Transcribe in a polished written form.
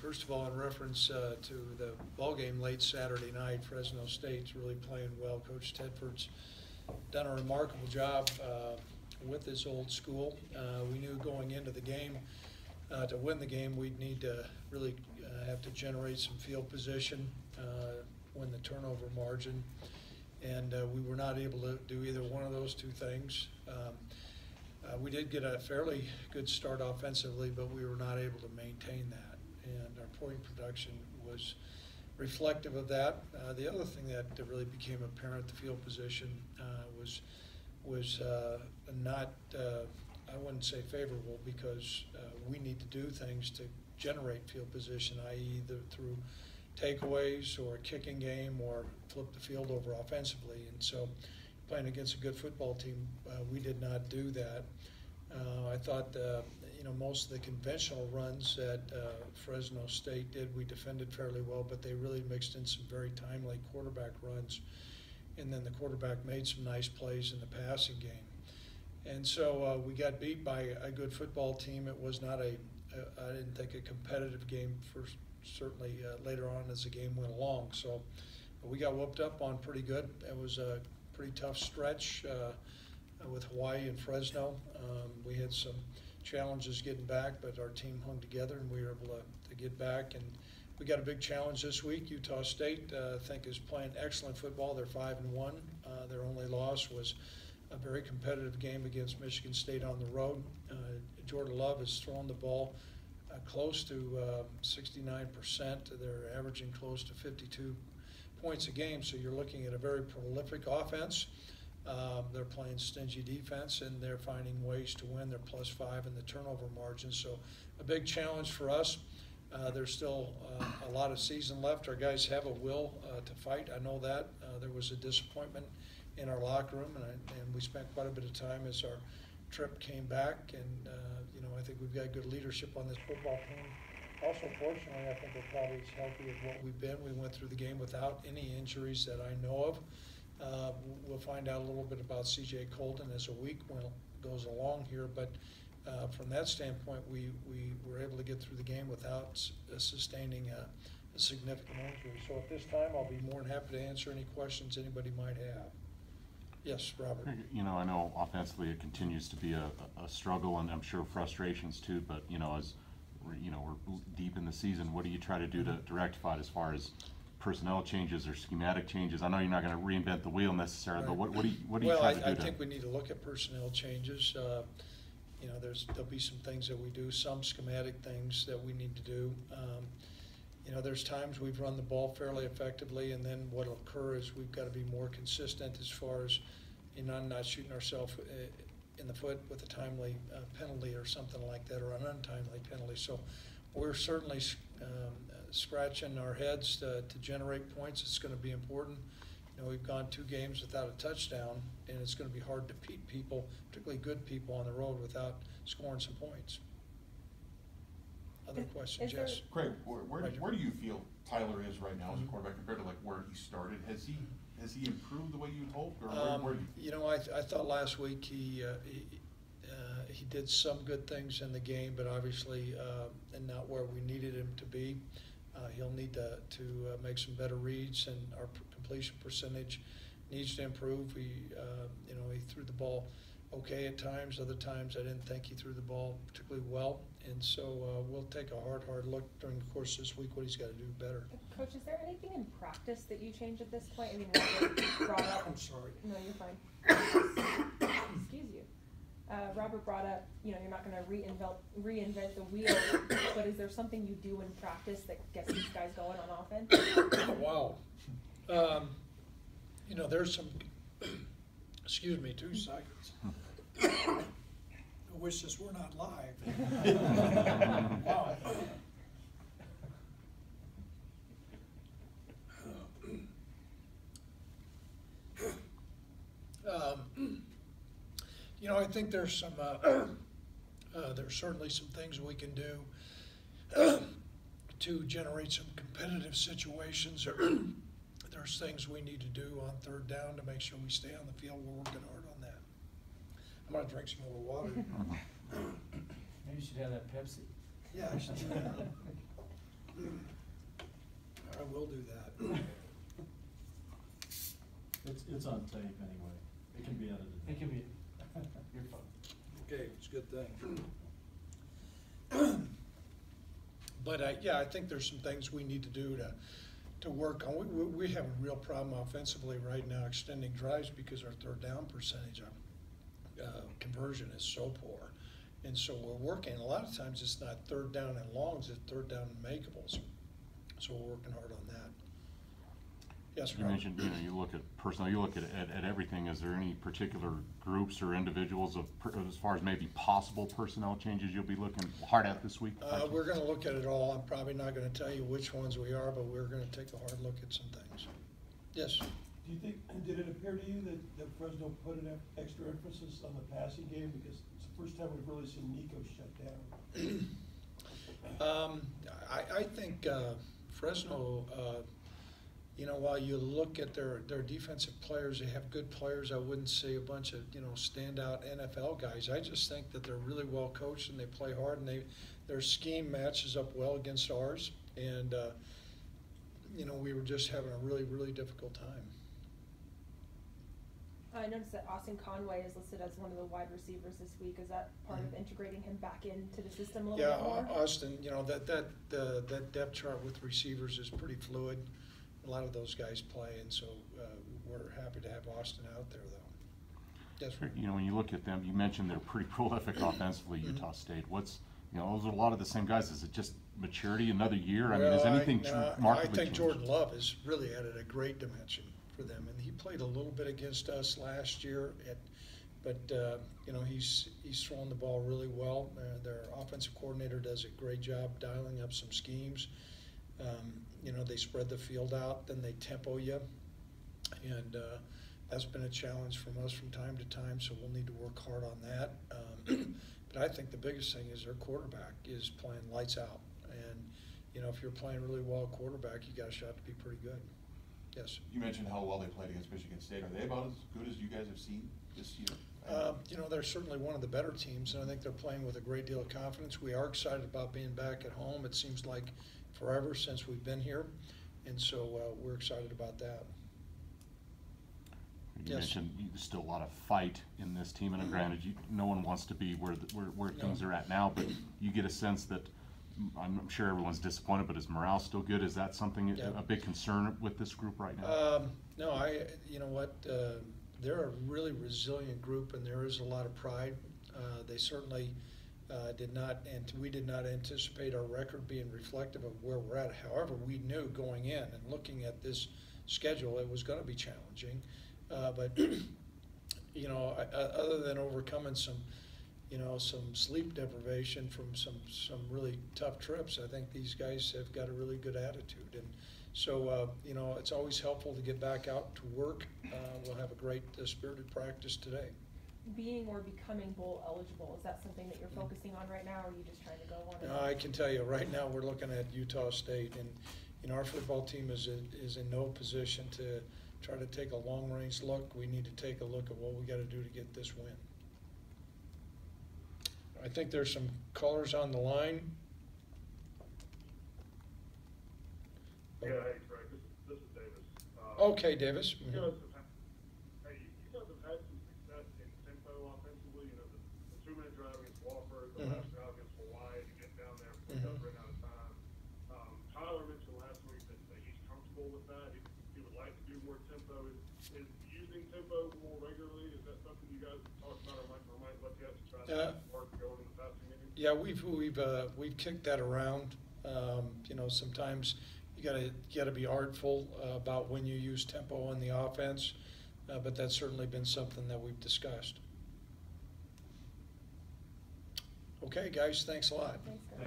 First of all, in reference to the ball game late Saturday night, Fresno State's really playing well. Coach Tedford's done a remarkable job with this old school. We knew going into the game, to win the game, we'd need to really have to generate some field position, win the turnover margin, and we were not able to do either one of those two things. We did get a fairly good start offensively, but we were not able to maintain that, and our point production was reflective of that. The other thing that really became apparent, the field position was not, I wouldn't say favorable, because we need to do things to generate field position, i.e. either through takeaways or a kicking game or flip the field over offensively. And so playing against a good football team, we did not do that. I thought most of the conventional runs that Fresno State did, we defended fairly well, but they really mixed in some very timely quarterback runs. And then the quarterback made some nice plays in the passing game. And so we got beat by a good football team. It was not I didn't think, a competitive game, certainly later on as the game went along. So we got whooped up on pretty good. It was a pretty tough stretch with Hawaii and Fresno. We had some challenges getting back, but our team hung together and we were able to get back. And we got a big challenge this week. Utah State, I think, is playing excellent football. They're 5-1. Their only loss was a very competitive game against Michigan State on the road. Jordan Love has thrown the ball close to 69%. They're averaging close to 52 points a game, so you're looking at a very prolific offense. They're playing stingy defense, and they're finding ways to win. They're +5 in the turnover margin, so a big challenge for us. There's still a lot of season left. Our guys have a will to fight. I know that. There was a disappointment in our locker room, and we spent quite a bit of time as our trip came back. And I think we've got good leadership on this football team. Also, fortunately, I think we're probably as healthy as what we've been. We went through the game without any injuries that I know of. We'll find out a little bit about C.J. Colton as a week goes along here, but from that standpoint, we were able to get through the game without sustaining a significant injury. So at this time, I'll be more than happy to answer any questions anybody might have. Yes, Robert. I know offensively it continues to be a struggle, and I'm sure frustrations too. But as we're deep in the season, what do you try to do to rectify it as far as personnel changes or schematic changes? I know you're not going to reinvent the wheel necessarily, right, but what do you try to do? I think we need to look at personnel changes. There'll be some things that we do, some schematic things that we need to do. There's times we've run the ball fairly effectively, and then what'll occur is we've got to be more consistent as far as not shooting ourselves in the foot with a timely penalty or something like that, or an untimely penalty. So we're certainly scratching our heads to generate points. It's going to be important. We've gone 2 games without a touchdown, and it's going to be hard to beat people, particularly good people on the road, without scoring some points. Other questions? Yes. Craig, where do you feel Tyler is right now as a quarterback compared to where he started? Has he improved the way you'd hoped, or where do you? I thought last week he did some good things in the game, but obviously and not where we needed him to be. He'll need to make some better reads, and our completion percentage needs to improve. He threw the ball okay at times. Other times I didn't think he threw the ball particularly well. And so we'll take a hard look during the course of this week what he's got to do better. Coach, is there anything in practice that you change at this point? I mean, Robert brought up. I'm sorry. No, you're fine. Excuse you. Robert brought up, you're not going to reinvent the wheel, but is there something you do in practice that gets these guys going on offense? Wow. There's some, excuse me, 2 seconds. I wish this were not live. Wow. I think there's some, there's certainly some things we can do to generate some competitive situations. There's things we need to do on 3rd down to make sure we stay on the field. We're working hard on that. I'm going to drink some more water. Maybe you should have that Pepsi. Yeah, I should. I will do that. It's on tape anyway. It can be edited. It can be. You're fine. Okay, it's a good thing. But yeah, I think there's some things we need to do to work on. We have a real problem offensively right now, extending drives, because our third down percentage of conversion is so poor. And so we're working, a lot of times it's not third down and longs, it's third down and makeables. So we're working hard on that. Yes, You Robert? mentioned, you look at personnel, you look at everything. Is there any particular groups or individuals as far as maybe possible personnel changes you'll be looking hard at this week? We're gonna look at it all. I'm probably not gonna tell you which ones we are, but we're gonna take a hard look at some things. Yes? Do you think, did it appear to you that Fresno put an extra emphasis on the passing game? Because it's the first time we've really seen Nico shut down. I think Fresno, while you look at their defensive players, they have good players. I wouldn't say a bunch of, standout NFL guys. I just think that they're really well coached and they play hard, and their scheme matches up well against ours. And, we were just having a really, really difficult time. I noticed that Austin Conway is listed as one of the wide receivers this week. Is that part of integrating him back into the system a little bit more? Yeah, Austin, that depth chart with receivers is pretty fluid. A lot of those guys play, and so we're happy to have Austin out there, though. Yes, sir. When you look at them, you mentioned they're pretty prolific offensively, Utah State. Those are a lot of the same guys. Is it just maturity, another year? I mean, is anything markedly I think changed? Jordan Love has really added a great dimension for them, and he played a little bit against us last year, but he's thrown the ball really well. Their offensive coordinator does a great job dialing up some schemes. They spread the field out, then they tempo you, and that's been a challenge from us from time to time, so we'll need to work hard on that. But I think the biggest thing is their quarterback is playing lights out, and if you're playing really well at quarterback, you got a shot to be pretty good. Yes. You mentioned how well they played against Michigan State. Are they about as good as you guys have seen this year? They're certainly one of the better teams, and I think they're playing with a great deal of confidence. We are excited about being back at home. It seems like forever since we've been here, and so we're excited about that. You mentioned there's still a lot of fight in this team, and granted, no one wants to be where things are at now, but you get a sense that I'm sure everyone's disappointed, but is morale still good? Is that something, a big concern with this group right now? No, you know what, they're a really resilient group, and there is a lot of pride. They certainly we did not anticipate our record being reflective of where we're at. However, we knew going in and looking at this schedule, it was going to be challenging. But other than overcoming some sleep deprivation from some really tough trips, I think these guys have got a really good attitude. And so, it's always helpful to get back out to work. We'll have a great spirited practice today. Being or becoming bowl eligible, is that something that you're focusing on right now, or are you just trying to go on? I can tell you right now we're looking at Utah State, and our football team is in no position to try to take a long-range look. We need to take a look at what we got to do to get this win. I think there's some callers on the line. Yeah, hey, Craig, this is Davis. Okay, Davis. You guys have had some success in tempo offensively. The two-minute drive against Wofford, the last drive against Hawaii to get down there before you guys ran out of time. Tyler mentioned last week that he's comfortable with that. He would like to do more tempo. Is using tempo more regularly? Is that something you guys have talked about, or might let you guys try to work going in the passing game? Yeah, we've kicked that around. Sometimes you gotta be artful about when you use tempo in the offense, but that's certainly been something that we've discussed. Okay, guys, thanks a lot. Thanks, guys.